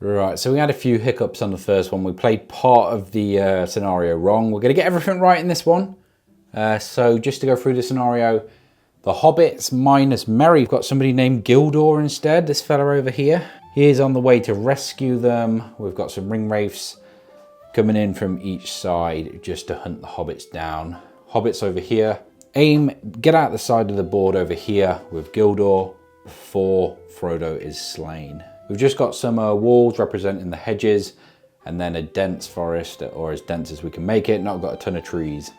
Right, so we had a few hiccups on the first one. We played part of the scenario wrong. We're going to get everything right in this one. So just to go through the scenario, the hobbits minus Merry. We've got somebody named Gildor instead, this fella over here. He is on the way to rescue them. We've got some Ringwraiths coming in from each side just to hunt the hobbits down. Hobbits over here. Aim, get out the side of the board over here with Gildor before Frodo is slain. We've just got some walls representing the hedges and then a dense forest, or as dense as we can make it. Not got a ton of trees,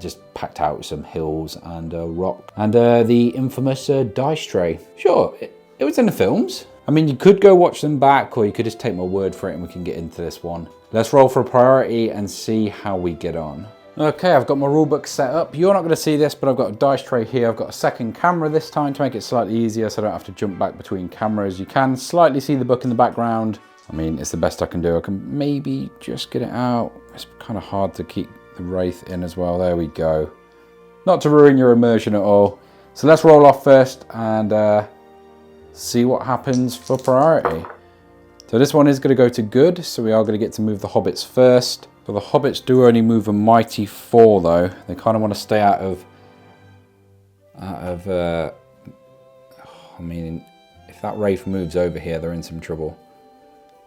just packed out with some hills and rock. And the infamous dice tray. Sure, it was in the films. I mean, you could go watch them back, or you could just take my word for it and we can get into this one. Let's roll for a priority and see how we get on. Okay, I've got my rulebook set up. You're not going to see this, but I've got a dice tray here. I've got a second camera this time to make it slightly easier so I don't have to jump back between cameras. You can slightly see the book in the background. I mean, it's the best I can do. I can maybe just get it out. It's kind of hard to keep the wraith in as well. There we go. Not to ruin your immersion at all. So let's roll off first and see what happens for priority. So this one is going to go to good, so we are going to get to move the hobbits first. But the hobbits do only move a mighty 4 though. They kind of want to stay out of I mean, if that wraith moves over here, they're in some trouble.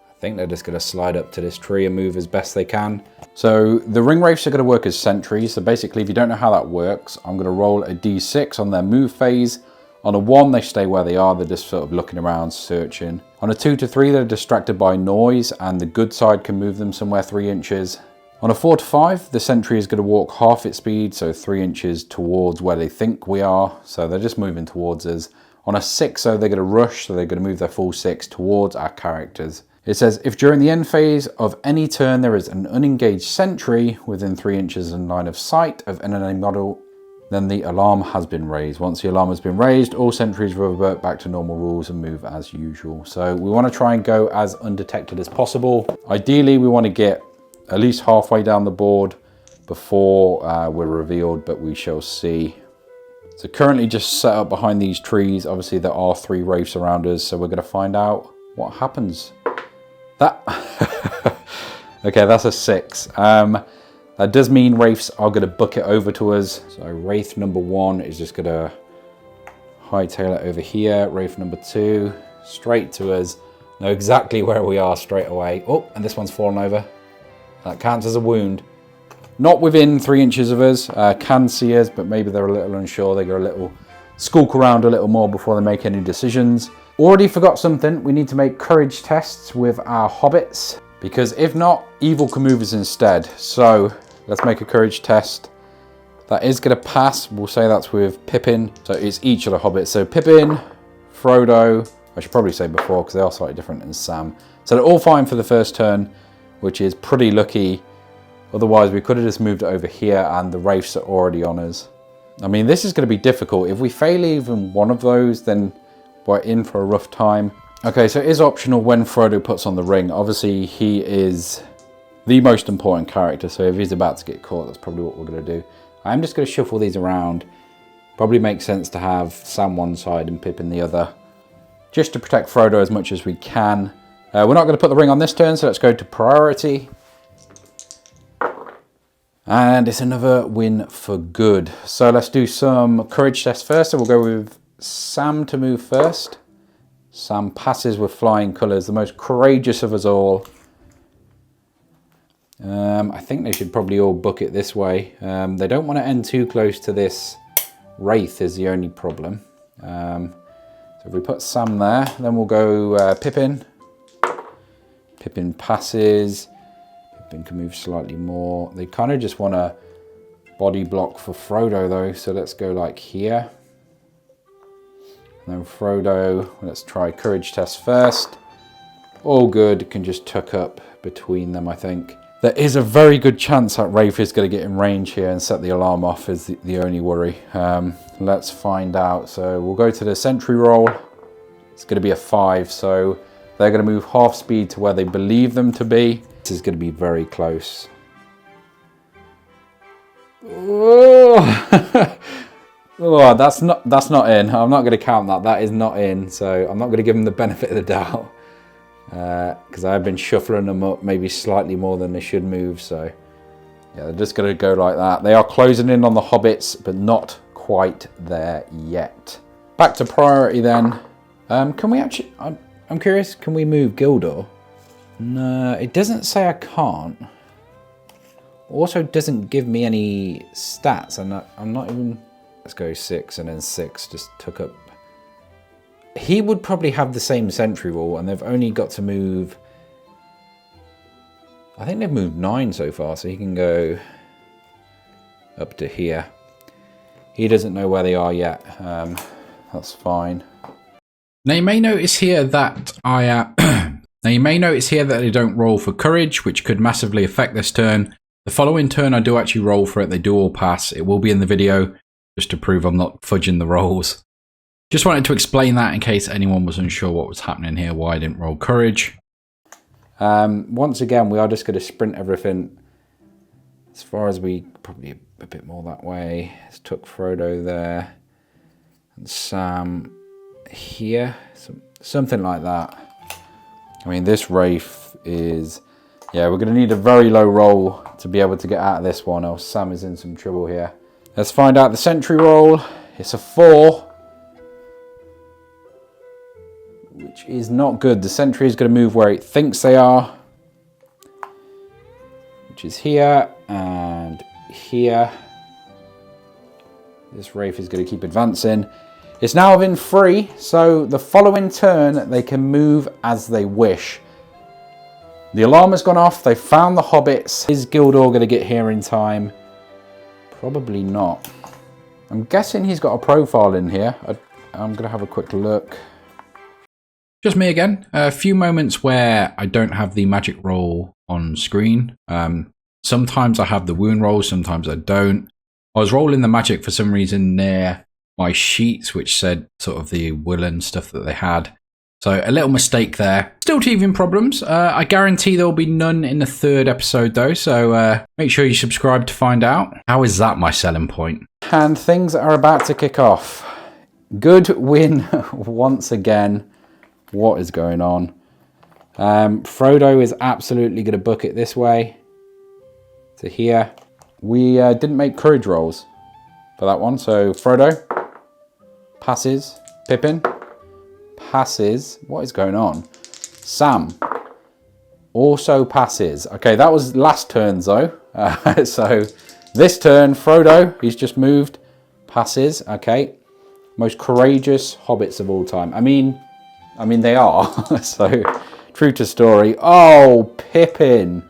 I think they're just going to slide up to this tree and move as best they can. So the Ringwraiths are going to work as sentries. So basically, if you don't know how that works, I'm going to roll a d6 on their move phase. On a 1, they stay where they are. They're just sort of looking around, searching. On a 2 to 3, they're distracted by noise, and the good side can move them somewhere 3 inches. On a 4 to 5, the sentry is going to walk half its speed, so 3 inches towards where they think we are. So they're just moving towards us. On a 6, they're going to rush, so they're going to move their full 6 towards our characters. It says, if during the end phase of any turn there is an unengaged sentry within 3 inches in line of sight of an enemy model, then the alarm has been raised. Once the alarm has been raised, all sentries revert back to normal rules and move as usual. So we want to try and go as undetected as possible. Ideally, we want to get at least halfway down the board before we're revealed, but we shall see. So currently just set up behind these trees. Obviously there are 3 wraiths around us, so we're going to find out what happens. That okay, that's a 6. That does mean wraiths are going to book it over to us. So wraith number 1 is just going to hightail it over here. Wraith number 2 straight to us. Know exactly where we are straight away. Oh, and this one's fallen over. That counts as a wound. Not within 3 inches of us. Can see us, but maybe they're a little unsure. They go a little skulk around a little more before they make any decisions. Already forgot something. We need to make courage tests with our hobbits, because if not, evil can move us instead. So let's make a courage test. That is going to pass. We'll say that's with Pippin. So it's each of the hobbits. So Pippin, Frodo. I should probably say before because they are slightly different, and Sam. So they're all fine for the first turn, which is pretty lucky. Otherwise, we could have just moved it over here and the wraiths are already on us. I mean, this is going to be difficult. If we fail even one of those, then we're in for a rough time. Okay, so it is optional when Frodo puts on the ring. Obviously, he is the most important character, so if he's about to get caught, that's probably what we're going to do. I'm just going to shuffle these around. Probably makes sense to have Sam one side and Pippin the other, just to protect Frodo as much as we can. We're not going to put the ring on this turn, so let's go to priority. And it's another win for good. So let's do some courage tests first. So we'll go with Sam to move first. Sam passes with flying colours, the most courageous of us all. I think they should probably all book it this way. They don't want to end too close to this wraith is the only problem. So if we put Sam there, then we'll go Pippin. Pippin passes. Pippin can move slightly more. They kind of just want to body block for Frodo though, so let's go like here. And then Frodo, let's try courage test first. All good, can just tuck up between them, I think. There is a very good chance that wraith is going to get in range here and set the alarm off is the only worry. Let's find out. So we'll go to the sentry roll. It's going to be a 5, so they're going to move half speed to where they believe them to be. This is going to be very close. Oh, oh that's not in. I'm not going to count that. That is not in. So I'm not going to give them the benefit of the doubt. because I've been shuffling them up maybe slightly more than they should move. So yeah, they're just going to go like that. They are closing in on the hobbits, but not quite there yet. Back to priority then. Can we actually... I'm curious, can we move Gildor? No, it doesn't say I can't. Also doesn't give me any stats. I'm not even... Let's go 6 and then 6 just took up... He would probably have the same sentry wall, and they've only got to move... I think they've moved 9 so far, so he can go up to here. He doesn't know where they are yet. That's fine. Now you may notice here that they don't roll for courage, which could massively affect this turn. The following turn I do actually roll for it. They do all pass. It will be in the video just to prove I'm not fudging the rolls. Just wanted to explain that in case anyone was unsure what was happening here, why I didn't roll courage. Once again, we are just going to sprint everything as far as we, probably a bit more that way. Let's took Frodo there and Sam here, something like that. I mean, this Wraith is, yeah, we're going to need a very low roll to be able to get out of this one, else Sam is in some trouble here. Let's find out the sentry roll. It's a 4. Which is not good. The sentry is going to move where it thinks they are, which is here and here. This Wraith is going to keep advancing. It's now within 3, so the following turn they can move as they wish. The alarm has gone off. They found the hobbits. Is Gildor going to get here in time? Probably not. I'm guessing he's got a profile in here. I'm going to have a quick look. Just me again. A few moments where I don't have the magic roll on screen. Sometimes I have the wound roll, sometimes I don't. I was rolling the magic for some reason near my sheets, which said sort of the woolen stuff that they had. So a little mistake there. Still teething problems. I guarantee there will be none in the 3rd episode though, so make sure you subscribe to find out. How is that my selling point? And things are about to kick off. Good win once again. What is going on? Frodo is absolutely going to book it this way to here. We didn't make courage rolls for that one. So Frodo passes. Pippin passes. What is going on? Sam also passes. Okay, that was last turn though. So this turn, Frodo, he's just moved. Passes. Okay. Most courageous hobbits of all time. I mean they are. So true to story. Oh, Pippin.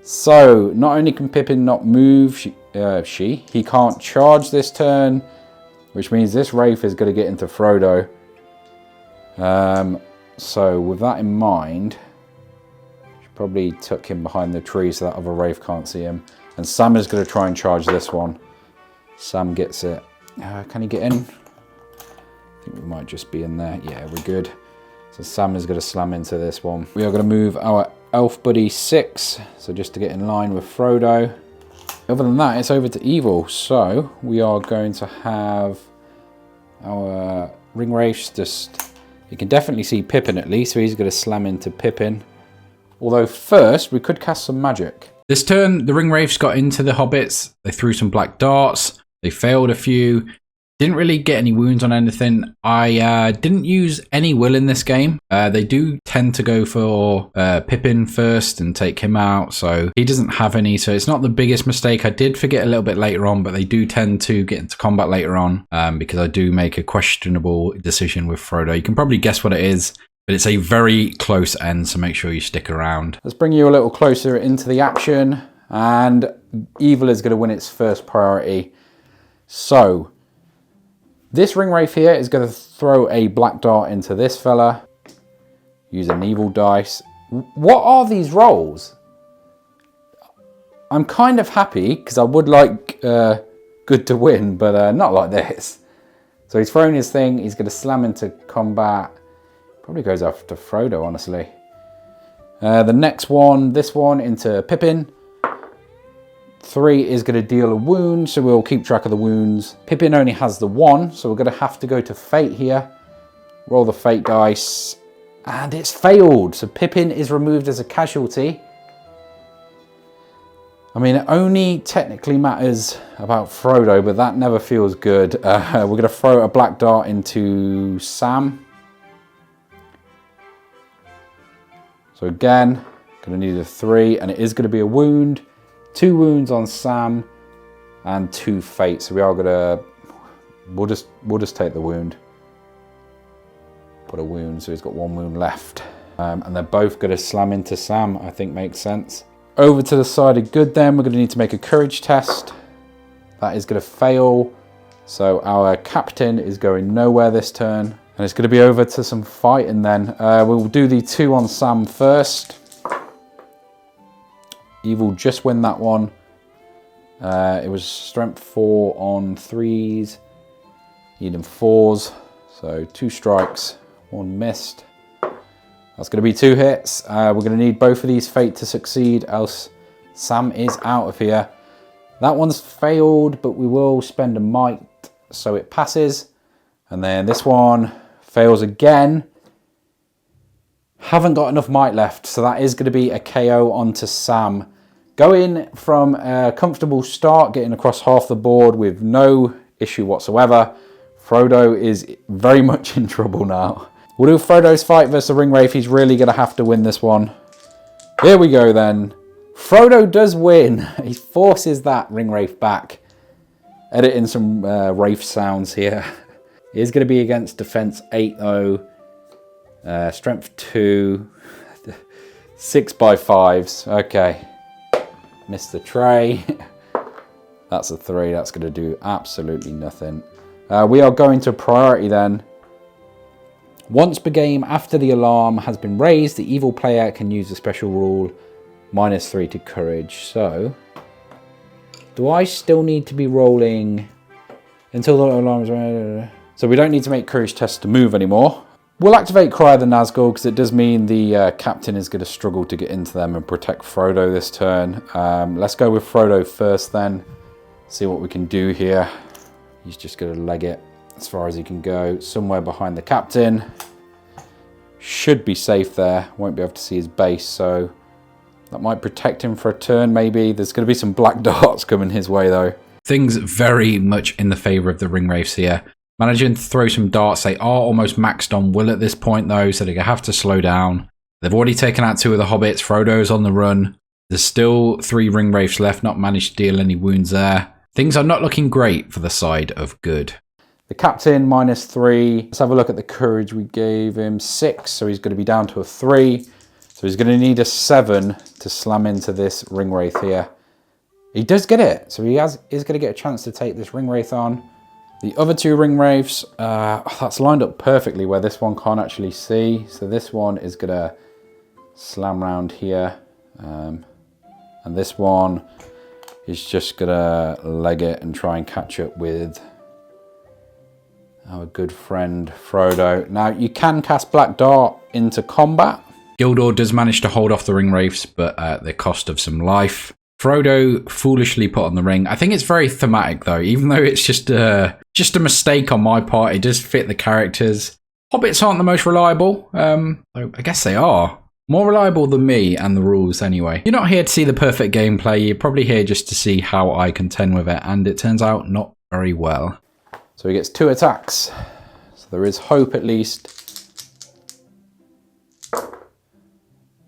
So not only can Pippin not move, he can't charge this turn, which means this Wraith is going to get into Frodo. So with that in mind, should probably tuck him behind the tree so that other Wraith can't see him. And Sam is going to try and charge this one. Sam gets it. Can he get in? I think we might just be in there. Yeah, we're good. So Sam is going to slam into this one. We are going to move our elf buddy 6. So just to get in line with Frodo. Other than that, it's over to evil. So we are going to have our Ringwraiths just... You can definitely see Pippin at least. So he's going to slam into Pippin. Although first, we could cast some magic. This turn, the Ringwraiths got into the hobbits. They threw some black darts. They failed a few. Didn't really get any wounds on anything. I didn't use any will in this game. They do tend to go for Pippin first and take him out, so he doesn't have any, so it's not the biggest mistake. I did forget a little bit later on, but they do tend to get into combat later on because I do make a questionable decision with Frodo. You can probably guess what it is, but it's a very close end, so make sure you stick around. Let's bring you a little closer into the action, and evil is going to win its first priority. So this Ringwraith here is going to throw a black dart into this fella. Use an evil dice. What are these rolls? I'm kind of happy because I would like good to win, but not like this. So he's throwing his thing. He's going to slam into combat. Probably goes after Frodo, honestly. The next one, this one, into Pippin. 3 is going to deal a wound, so we'll keep track of the wounds. Pippin only has the 1, so we're going to have to go to fate here. Roll the fate dice, And it's failed. So Pippin is removed as a casualty. I mean, it only technically matters about Frodo, but that never feels good. We're going to throw a black dart into Sam. So again, going to need a 3, and it is going to be a wound. 2 wounds on Sam, and 2 fate. So we are going to, we'll just take the wound. Put a wound, so he's got 1 wound left. And they're both going to slam into Sam, I think makes sense. Over to the side of good then, we're going to need to make a courage test. That is going to fail. So our captain is going nowhere this turn. And it's going to be over to some fighting then. We'll do the 2 on Sam first. Evil just win that one. It was strength 4 on 3s. Needing 4s. So 2 strikes, 1 missed. That's going to be 2 hits. We're going to need both of these fate to succeed, else Sam is out of here. That one's failed, but we will spend a might, so it passes. And then this one fails again. Haven't got enough might left, so that is going to be a KO onto Sam. Going from a comfortable start, getting across half the board with no issue whatsoever. Frodo is very much in trouble now. We'll do Frodo's fight versus the Ringwraith. He's really going to have to win this one. Here we go then. Frodo does win. He forces that Ringwraith back. Editing some Wraith sounds here. It is going to be against defense 8 though. Strength 2. 6 by 5s. Okay. Missed the tray. That's a 3. That's going to do absolutely nothing. We are going to priority then. Once per game after the alarm has been raised, the evil player can use a special rule, -3 to courage. So, do I still need to be rolling until the alarm is raised? So we don't need to make courage tests to move anymore. We'll activate Cry of the Nazgul because it does mean the captain is going to struggle to get into them and protect Frodo this turn. Let's go with Frodo first then. See what we can do here. He's just going to leg it as far as he can go. Somewhere behind the captain. Should be safe there. Won't be able to see his base, so that might protect him for a turn maybe. There's going to be some black darts coming his way though. Things very much in the favour of the Ringwraiths here. Managing to throw some darts. They are almost maxed on will at this point though, so they're going to have to slow down. They've already taken out 2 of the hobbits. Frodo's on the run. There's still 3 Ringwraiths left, not managed to deal any wounds there. Things are not looking great for the side of good. The captain, -3. Let's have a look at the courage we gave him. 6, so he's going to be down to a 3. So he's going to need a 7 to slam into this Ringwraith here. He does get it, so is going to get a chance to take this Ringwraith on. The other 2 Ringwraiths, that's lined up perfectly where this one can't actually see. So this one is going to slam round here. And this one is just going to leg it and try and catch up with our good friend Frodo. Now, you can cast Black Dart into combat. Gildor does manage to hold off the Ringwraiths, but at the cost of some life. Frodo foolishly put on the ring. I think it's very thematic, though. Even though it's just a mistake on my part, it does fit the characters. Hobbits aren't the most reliable. I guess they are. More reliable than me and the rules, anyway. You're not here to see the perfect gameplay. You're probably here just to see how I contend with it, and it turns out not very well. So he gets 2 attacks. So there is hope at least.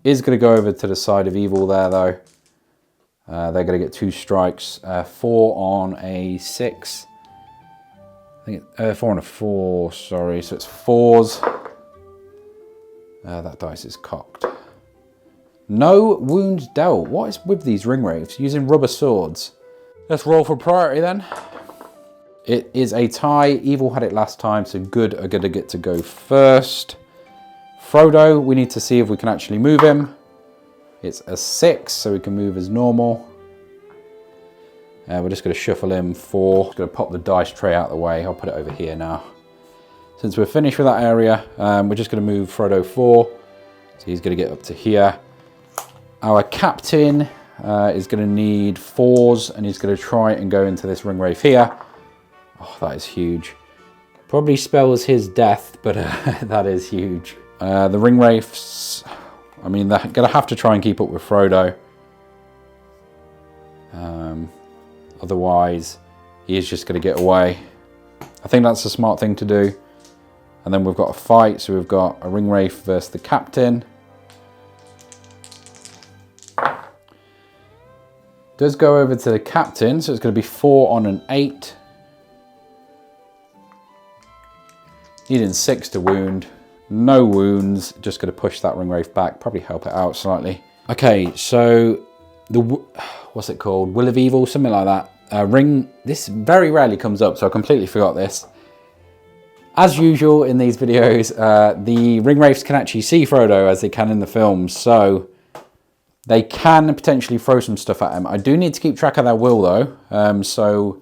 Is going to go over to the side of evil there though. They're going to get 2 strikes. 4 on a 6. I think 4 on a 4, sorry. So it's 4s. That dice is cocked. No wounds dealt. What is with these Ringwraiths? Using rubber swords. Let's roll for priority then. It is a tie. Evil had it last time, so good are going to get to go first. Frodo, we need to see if we can actually move him. It's a 6, so we can move as normal. We're just going to shuffle him 4. Just going to pop the dice tray out of the way. I'll put it over here now. Since we're finished with that area, we're just going to move Frodo 4. So he's going to get up to here. Our captain is going to need 4s, and he's going to try and go into this Ringwraith here. Oh, that is huge. Probably spells his death, but that is huge. The Ringwraiths, I mean, they're going to have to try and keep up with Frodo. Otherwise, he is just going to get away. I think that's a smart thing to do. And then we've got a fight. So we've got a Ringwraith versus the captain. Does go over to the captain. So it's going to be 4 on an 8. Needing 6 to wound. No wounds. Just going to push that Ringwraith back. Probably help it out slightly. Okay, so the... what's it called? Will of Evil? Something like that. This very rarely comes up, so I completely forgot this. As usual in these videos, the Ringwraiths can actually see Frodo as they can in the films, so they can potentially throw some stuff at him. I do need to keep track of their will though. So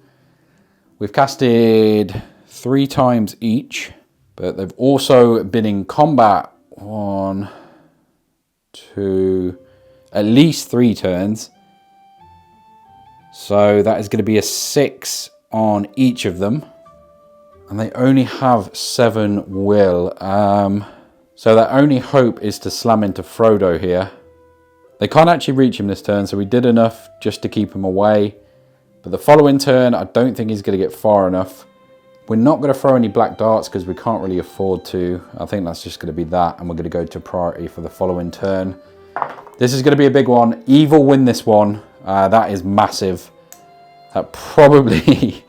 we've casted 3 times each, but they've also been in combat 1, 2, at least 3 turns. So that is going to be a 6 on each of them. And they only have 7 will. So their only hope is to slam into Frodo here. They can't actually reach him this turn, so we did enough just to keep him away. But the following turn, I don't think he's going to get far enough. We're not going to throw any black darts because we can't really afford to. I think that's just going to be that. And we're going to go to priority for the following turn. This is going to be a big one. Evil win this one. That is massive. That probably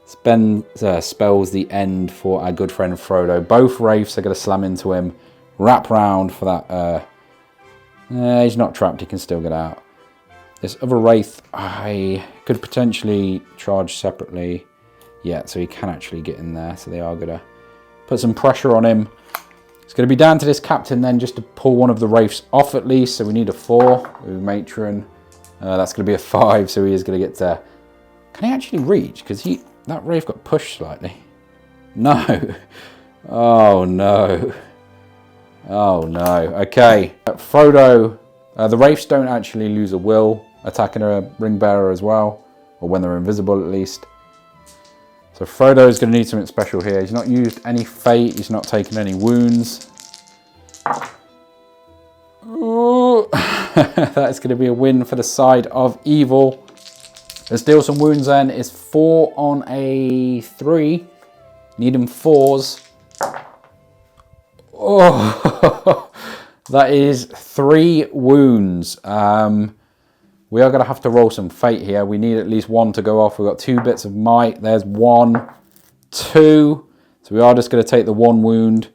spells the end for our good friend Frodo. Both Wraiths are going to slam into him. Wrap round for that. He's not trapped. He can still get out. This other Wraith, I could potentially charge separately. Yeah, so he can actually get in there. So they are going to put some pressure on him. It's going to be down to this captain then just to pull one of the Wraiths off at least. So we need a 4 with Matron. That's going to be a 5, so he is going to get to... Can he actually reach? Because that Wraith got pushed slightly. No. Oh, no. Oh, no. Okay. Frodo, the Wraiths don't actually lose a will attacking a Ringbearer as well. Or when they're invisible, at least. So Frodo is going to need something special here. He's not used any fate. He's not taken any wounds. That's going to be a win for the side of evil. Let's deal some wounds then. It's 4 on a 3. Need them 4s. Oh, that is 3 wounds. We are going to have to roll some fate here. We need at least 1 to go off. We've got 2 bits of might. There's 1, 2. So we are just going to take the 1 wound,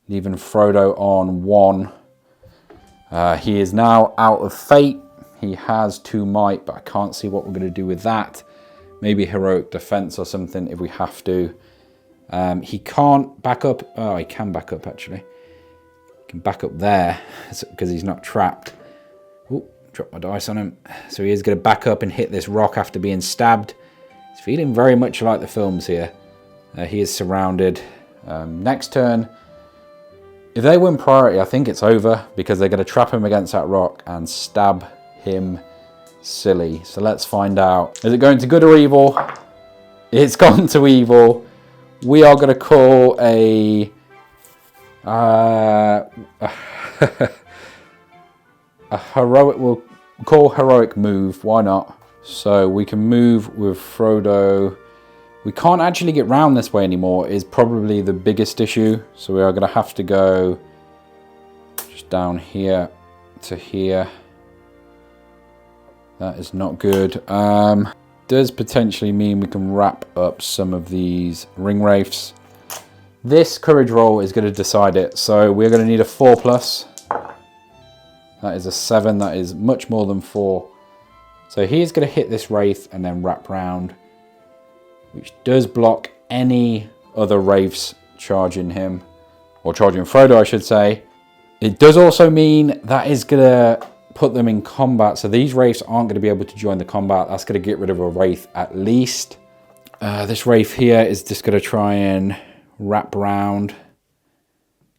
leaving Frodo on 1. He is now out of fate. He has 2 might, but I can't see what we're going to do with that. Maybe heroic defense or something if we have to. He can't back up. Oh, he can back up actually. He can back up there because he's not trapped. Oh, drop my dice on him. So he is going to back up and hit this rock after being stabbed. He's feeling very much like the films here. He is surrounded. Next turn, if they win priority, I think it's over because they're going to trap him against that rock and stab him silly. So let's find out. Is it going to good or evil? It's gone to evil. We are going to call a heroic. We'll call heroic move. Why not? So we can move with Frodo. We can't actually get round this way anymore. Is probably the biggest issue. So we are going to have to go just down here to here. That is not good. Does potentially mean we can wrap up some of these Ringwraiths. This courage roll is going to decide it. So we're going to need a 4+. That is a 7. That is much more than 4. So he is going to hit this Wraith and then wrap round, which does block any other Wraiths charging him, or charging Frodo, I should say. It does also mean that is going to put them in combat. So these Wraiths aren't going to be able to join the combat. That's going to get rid of a Wraith at least. This Wraith here is just going to try and wrap around,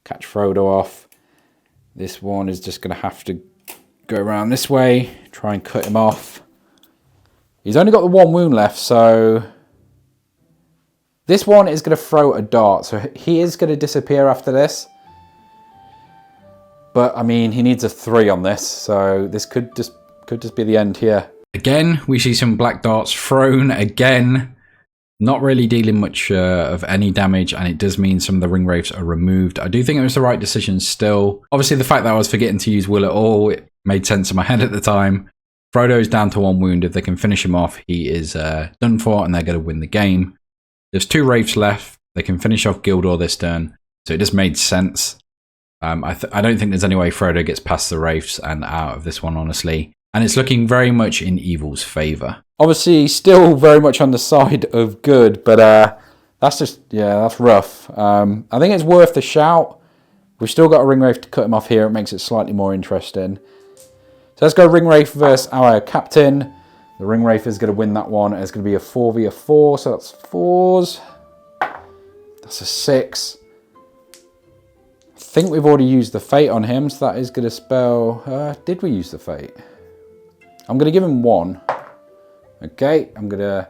catch Frodo off. This one is just going to have to go around this way, try and cut him off. He's only got the 1 wound left, so this one is going to throw a dart. So he is going to disappear after this. but I mean, he needs a 3 on this, so this could just be the end here. Again, we see some black darts thrown again. Not really dealing much of any damage, and it does mean some of the Ringwraiths are removed. I do think it was the right decision still. Obviously, the fact that I was forgetting to use will at all, it made sense in my head at the time. Frodo's down to 1 wound. If they can finish him off, he is done for, and they're going to win the game. There's 2 Wraiths left. They can finish off Gildor this turn, so it just made sense. I don't think there's any way Frodo gets past the Wraiths and out of this one, honestly. And it's looking very much in evil's favour. Obviously, still very much on the side of good, but that's just, yeah, that's rough. I think it's worth the shout. We've still got a Ringwraith to cut him off here. It makes it slightly more interesting. So let's go Ringwraith versus our captain. The Ringwraith is going to win that one. It's going to be a 4v4, so that's 4s. That's a 6. I think we've already used the Fate on him, so that is going to spell... did we use the Fate? I'm going to give him 1. Okay, I'm going to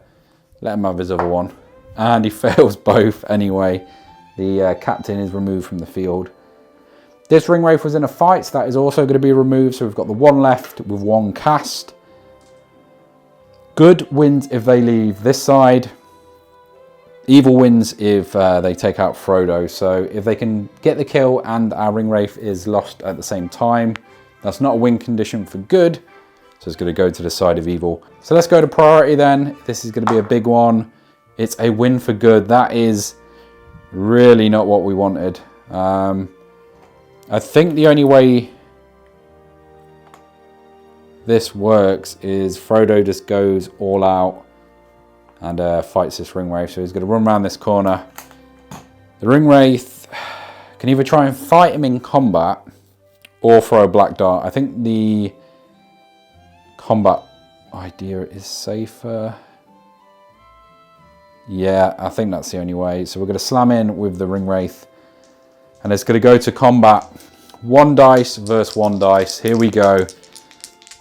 let him have his other one. And he fails both anyway. The captain is removed from the field. This Ringwraith was in a fight, so that is also going to be removed. So we've got the 1 left with 1 cast. Good wins if they leave this side. Evil wins if they take out Frodo. So if they can get the kill and our Ringwraith is lost at the same time, that's not a win condition for good. So it's going to go to the side of evil. So let's go to priority then. This is going to be a big one. It's a win for good. That is really not what we wanted. I think the only way this works is Frodo just goes all out and fights this Ringwraith. So he's going to run around this corner. The Ringwraith can either try and fight him in combat or throw a black dart. I think the combat idea is safer. Yeah, I think that's the only way. So we're going to slam in with the Ringwraith. And it's going to go to combat. 1 dice versus 1 dice. Here we go.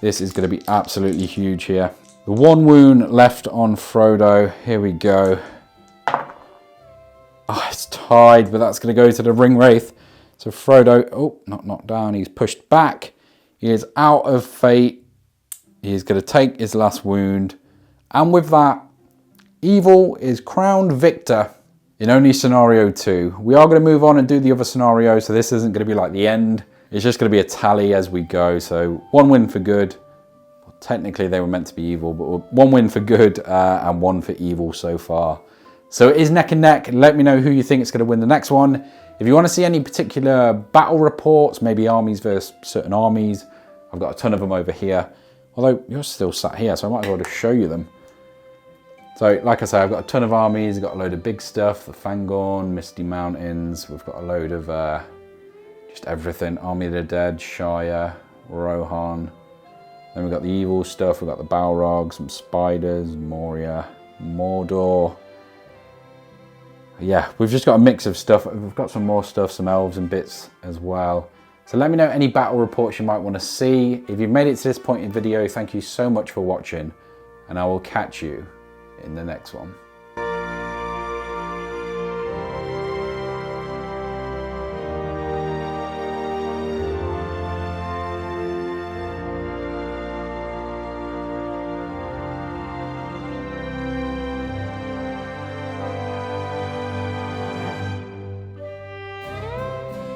This is going to be absolutely huge here. The 1 wound left on Frodo. Here we go. Oh, it's tied, but that's going to go to the Ringwraith. So Frodo, oh, not knocked down. He's pushed back. He is out of fate. He's going to take his last wound. And with that, evil is crowned victor in only scenario 2. We are going to move on and do the other scenario, so this isn't going to be like the end. It's just going to be a tally as we go. So 1 win for good. Well, technically they were meant to be evil, but 1 win for good and 1 for evil so far. So it is neck and neck. Let me know who you think is going to win the next one. If you want to see any particular battle reports, maybe armies versus certain armies, I've got a ton of them over here. Although you're still sat here, so I might as well just show you them. So, like I say, I've got a ton of armies. I've got a load of big stuff, the Fangorn, Misty Mountains. We've got a load of just everything. Army of the Dead, Shire, Rohan. Then we've got the evil stuff. We've got the Balrog, some spiders, Moria, Mordor. Yeah, we've just got a mix of stuff. We've got some more stuff, some elves and bits as well. So let me know any battle reports you might want to see. If you've made it to this point in the video, thank you so much for watching, and I will catch you in the next one.